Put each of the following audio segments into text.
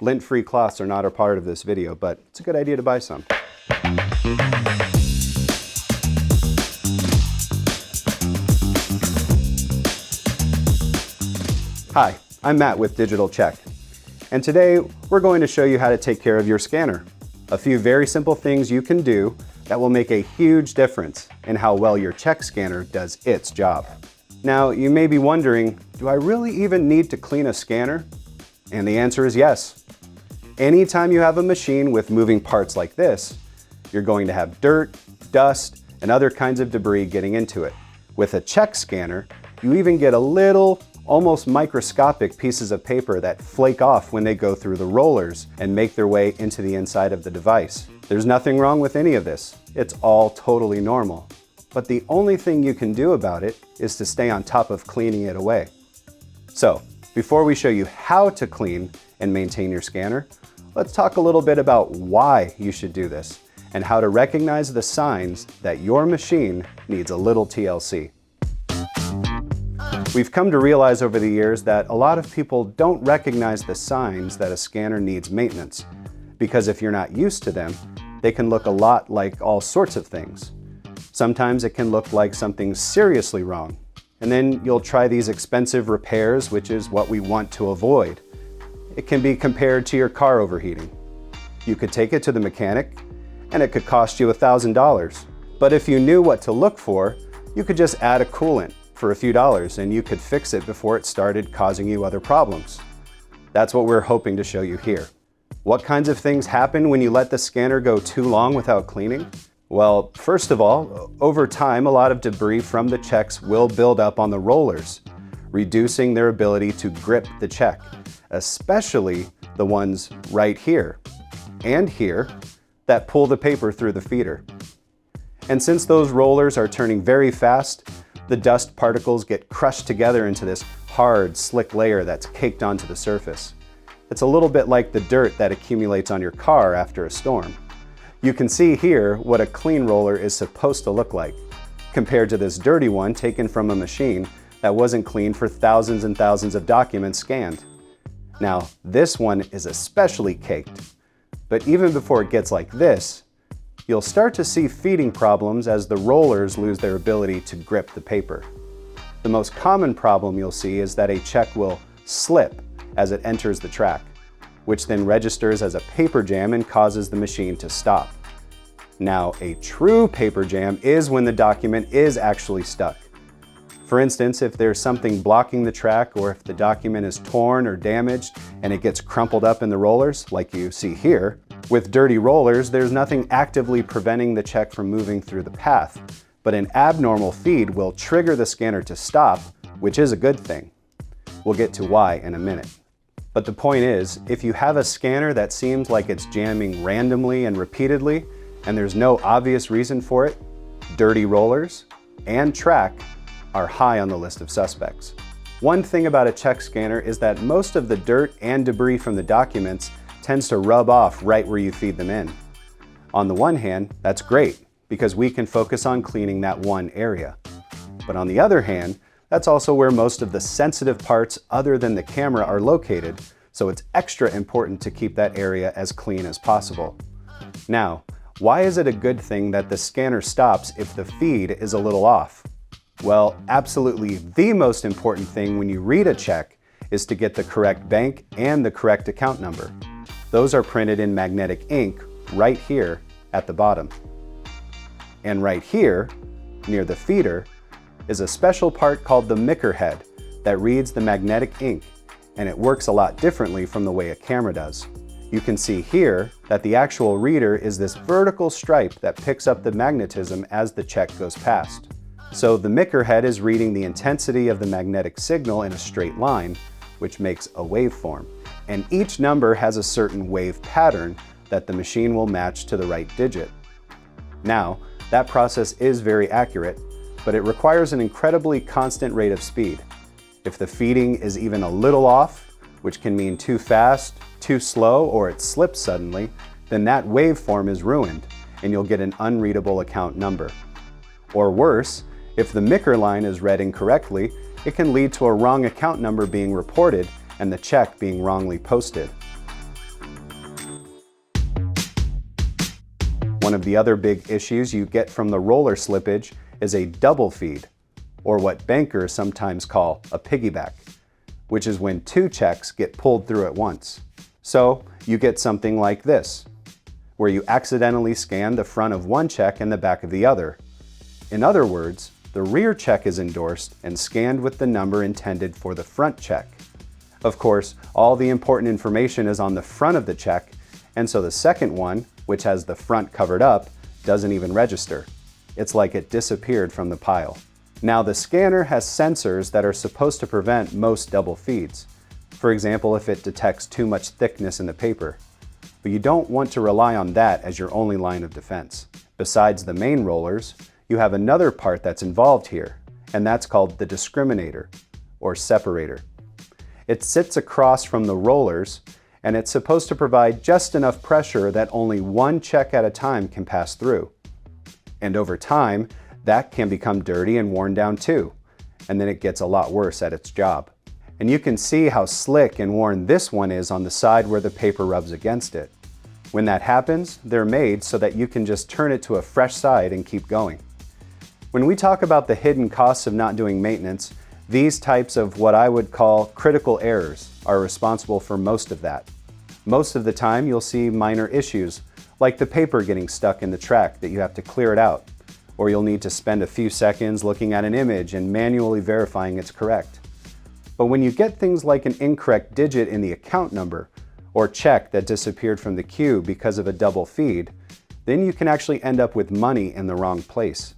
Lint-free cloths are not a part of this video, but it's a good idea to buy some. Hi, I'm Matt with Digital Check, and today we're going to show you how to take care of your scanner. A few very simple things you can do that will make a huge difference in how well your check scanner does its job. Now, you may be wondering, do I really even need to clean a scanner? And the answer is yes. Anytime you have a machine with moving parts like this, you're going to have dirt, dust, and other kinds of debris getting into it. With a check scanner, you even get a little, almost microscopic pieces of paper that flake off when they go through the rollers and make their way into the inside of the device. There's nothing wrong with any of this. It's all totally normal. But the only thing you can do about it is to stay on top of cleaning it away. So, before we show you how to clean and maintain your scanner, let's talk a little bit about why you should do this and how to recognize the signs that your machine needs a little TLC. We've come to realize over the years that a lot of people don't recognize the signs that a scanner needs maintenance, because if you're not used to them, they can look a lot like all sorts of things. Sometimes it can look like something's seriously wrong, and then you'll try these expensive repairs, which is what we want to avoid. It can be compared to your car overheating. You could take it to the mechanic, and it could cost you $1,000. But if you knew what to look for, you could just add a coolant for a few dollars and you could fix it before it started causing you other problems. That's what we're hoping to show you here. What kinds of things happen when you let the scanner go too long without cleaning? Well, first of all, over time, a lot of debris from the checks will build up on the rollers, reducing their ability to grip the check, especially the ones right here and here that pull the paper through the feeder. And since those rollers are turning very fast, the dust particles get crushed together into this hard, slick layer that's caked onto the surface. It's a little bit like the dirt that accumulates on your car after a storm. You can see here what a clean roller is supposed to look like, compared to this dirty one taken from a machine that wasn't cleaned for thousands and thousands of documents scanned. Now, this one is especially caked, but even before it gets like this, you'll start to see feeding problems as the rollers lose their ability to grip the paper. The most common problem you'll see is that a check will slip as it enters the track, which then registers as a paper jam and causes the machine to stop. Now, a true paper jam is when the document is actually stuck. For instance, if there's something blocking the track or if the document is torn or damaged and it gets crumpled up in the rollers, like you see here, with dirty rollers, there's nothing actively preventing the check from moving through the path, but an abnormal feed will trigger the scanner to stop, which is a good thing. We'll get to why in a minute. But the point is, if you have a scanner that seems like it's jamming randomly and repeatedly, and there's no obvious reason for it, dirty rollers and track are high on the list of suspects. One thing about a check scanner is that most of the dirt and debris from the documents tends to rub off right where you feed them in. On the one hand, that's great, because we can focus on cleaning that one area. But on the other hand, that's also where most of the sensitive parts other than the camera are located, so it's extra important to keep that area as clean as possible. Now, why is it a good thing that the scanner stops if the feed is a little off? Well, absolutely the most important thing when you read a check is to get the correct bank and the correct account number. Those are printed in magnetic ink right here at the bottom. And right here, near the feeder, is a special part called the Micker head that reads the magnetic ink, and it works a lot differently from the way a camera does. You can see here that the actual reader is this vertical stripe that picks up the magnetism as the check goes past. So the Micker head is reading the intensity of the magnetic signal in a straight line, which makes a waveform. And each number has a certain wave pattern that the machine will match to the right digit. Now, that process is very accurate, but it requires an incredibly constant rate of speed. If the feeding is even a little off, which can mean too fast, too slow, or it slips suddenly, then that waveform is ruined, and you'll get an unreadable account number. Or worse, if the Micker line is read incorrectly, it can lead to a wrong account number being reported and the check being wrongly posted. One of the other big issues you get from the roller slippage is a double feed, or what bankers sometimes call a piggyback, which is when two checks get pulled through at once. So you get something like this, where you accidentally scan the front of one check and the back of the other. In other words, the rear check is endorsed and scanned with the number intended for the front check. Of course, all the important information is on the front of the check, and so the second one, which has the front covered up, doesn't even register. It's like it disappeared from the pile. Now, the scanner has sensors that are supposed to prevent most double feeds. For example, if it detects too much thickness in the paper. But you don't want to rely on that as your only line of defense. Besides the main rollers, you have another part that's involved here, and that's called the discriminator, or separator. It sits across from the rollers, and it's supposed to provide just enough pressure that only one check at a time can pass through. And over time, that can become dirty and worn down too, and then it gets a lot worse at its job. And you can see how slick and worn this one is on the side where the paper rubs against it. When that happens, they're made so that you can just turn it to a fresh side and keep going. When we talk about the hidden costs of not doing maintenance, these types of what I would call critical errors are responsible for most of that. Most of the time you'll see minor issues, like the paper getting stuck in the track that you have to clear it out, or you'll need to spend a few seconds looking at an image and manually verifying it's correct. But when you get things like an incorrect digit in the account number, or check that disappeared from the queue because of a double feed, then you can actually end up with money in the wrong place.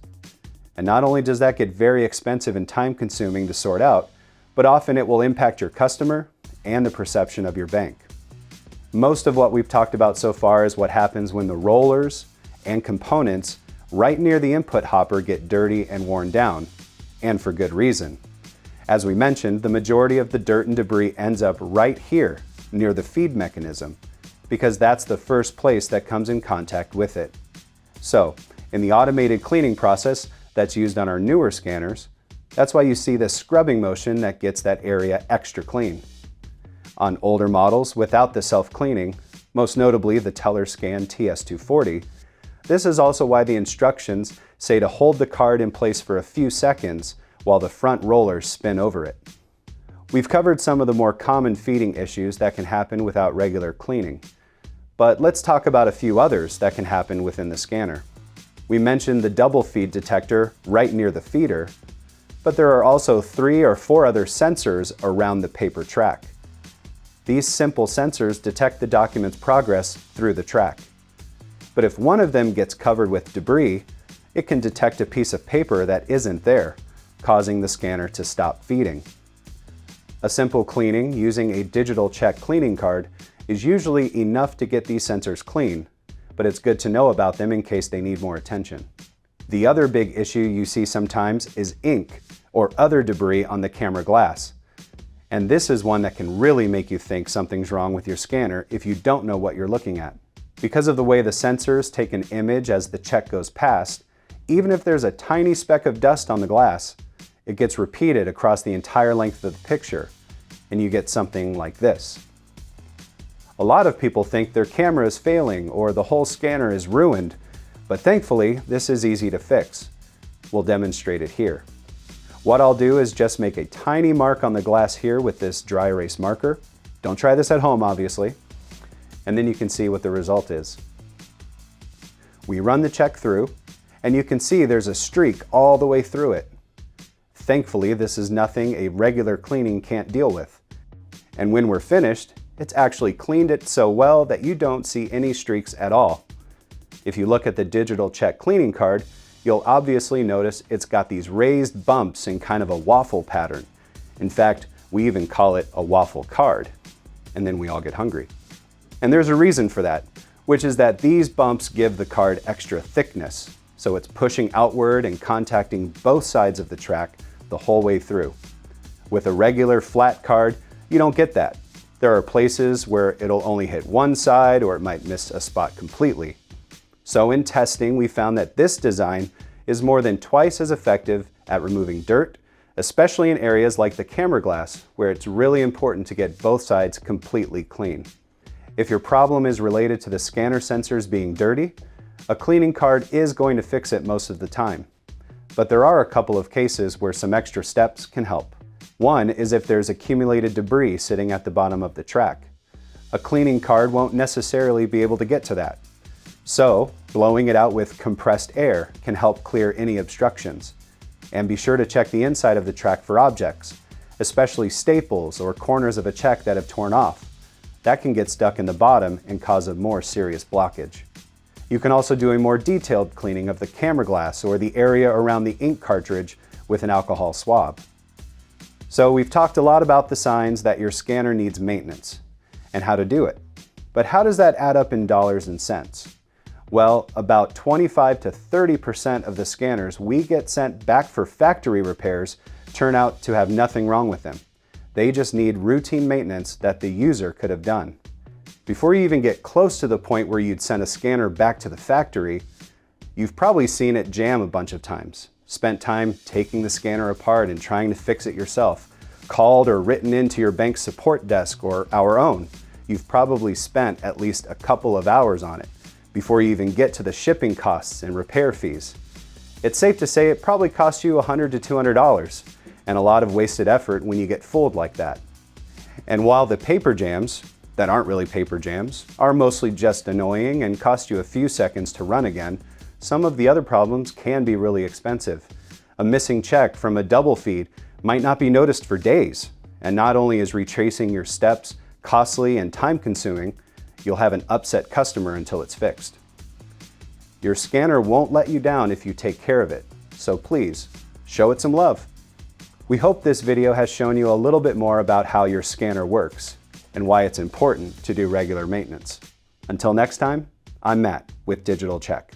And not only does that get very expensive and time-consuming to sort out, but often it will impact your customer and the perception of your bank. Most of what we've talked about so far is what happens when the rollers and components right near the input hopper get dirty and worn down, and for good reason. As we mentioned, the majority of the dirt and debris ends up right here, near the feed mechanism, because that's the first place that comes in contact with it. So, in the automated cleaning process that's used on our newer scanners, that's why you see this scrubbing motion that gets that area extra clean. On older models without the self-cleaning, most notably the TellerScan TS240, this is also why the instructions say to hold the card in place for a few seconds while the front rollers spin over it. We've covered some of the more common feeding issues that can happen without regular cleaning, but let's talk about a few others that can happen within the scanner. We mentioned the double feed detector right near the feeder, but there are also 3 or 4 other sensors around the paper track. These simple sensors detect the document's progress through the track. But if one of them gets covered with debris, it can detect a piece of paper that isn't there, causing the scanner to stop feeding. A simple cleaning using a digital check cleaning card is usually enough to get these sensors clean, but it's good to know about them in case they need more attention. The other big issue you see sometimes is ink or other debris on the camera glass. And this is one that can really make you think something's wrong with your scanner if you don't know what you're looking at. Because of the way the sensors take an image as the check goes past, even if there's a tiny speck of dust on the glass, it gets repeated across the entire length of the picture, and you get something like this. A lot of people think their camera is failing or the whole scanner is ruined, but thankfully this is easy to fix. We'll demonstrate it here. What I'll do is just make a tiny mark on the glass here with this dry erase marker. Don't try this at home, obviously. And then you can see what the result is. We run the check through, and you can see there's a streak all the way through it. Thankfully, this is nothing a regular cleaning can't deal with. And when we're finished, it's actually cleaned it so well that you don't see any streaks at all. If you look at the digital check cleaning card, you'll obviously notice it's got these raised bumps in kind of a waffle pattern. In fact, we even call it a waffle card. And then we all get hungry. And there's a reason for that, which is that these bumps give the card extra thickness, so it's pushing outward and contacting both sides of the track the whole way through. With a regular flat card, you don't get that. There are places where it'll only hit one side or it might miss a spot completely. So in testing, we found that this design is more than twice as effective at removing dirt, especially in areas like the camera glass, where it's really important to get both sides completely clean. If your problem is related to the scanner sensors being dirty, A cleaning card is going to fix it most of the time, but there are a couple of cases where some extra steps can help. One is if there's accumulated debris sitting at the bottom of the track. A cleaning card won't necessarily be able to get to that. So, blowing it out with compressed air can help clear any obstructions. And be sure to check the inside of the track for objects, especially staples or corners of a check that have torn off. That can get stuck in the bottom and cause a more serious blockage. You can also do a more detailed cleaning of the camera glass or the area around the ink cartridge with an alcohol swab. So we've talked a lot about the signs that your scanner needs maintenance and how to do it. But how does that add up in dollars and cents? Well, about 25 to 30% of the scanners we get sent back for factory repairs turn out to have nothing wrong with them. They just need routine maintenance that the user could have done. Before you even get close to the point where you'd send a scanner back to the factory, you've probably seen it jam a bunch of times, spent time taking the scanner apart and trying to fix it yourself, called or written into your bank's support desk or our own. You've probably spent at least a couple of hours on it before you even get to the shipping costs and repair fees. It's safe to say it probably costs you $100 to $200 and a lot of wasted effort when you get fooled like that. And while the paper jams, that aren't really paper jams, are mostly just annoying and cost you a few seconds to run again, some of the other problems can be really expensive. A missing check from a double feed might not be noticed for days, and not only is retracing your steps costly and time-consuming, you'll have an upset customer until it's fixed. Your scanner won't let you down if you take care of it, so please, show it some love. We hope this video has shown you a little bit more about how your scanner works and why it's important to do regular maintenance. Until next time, I'm Matt with Digital Check.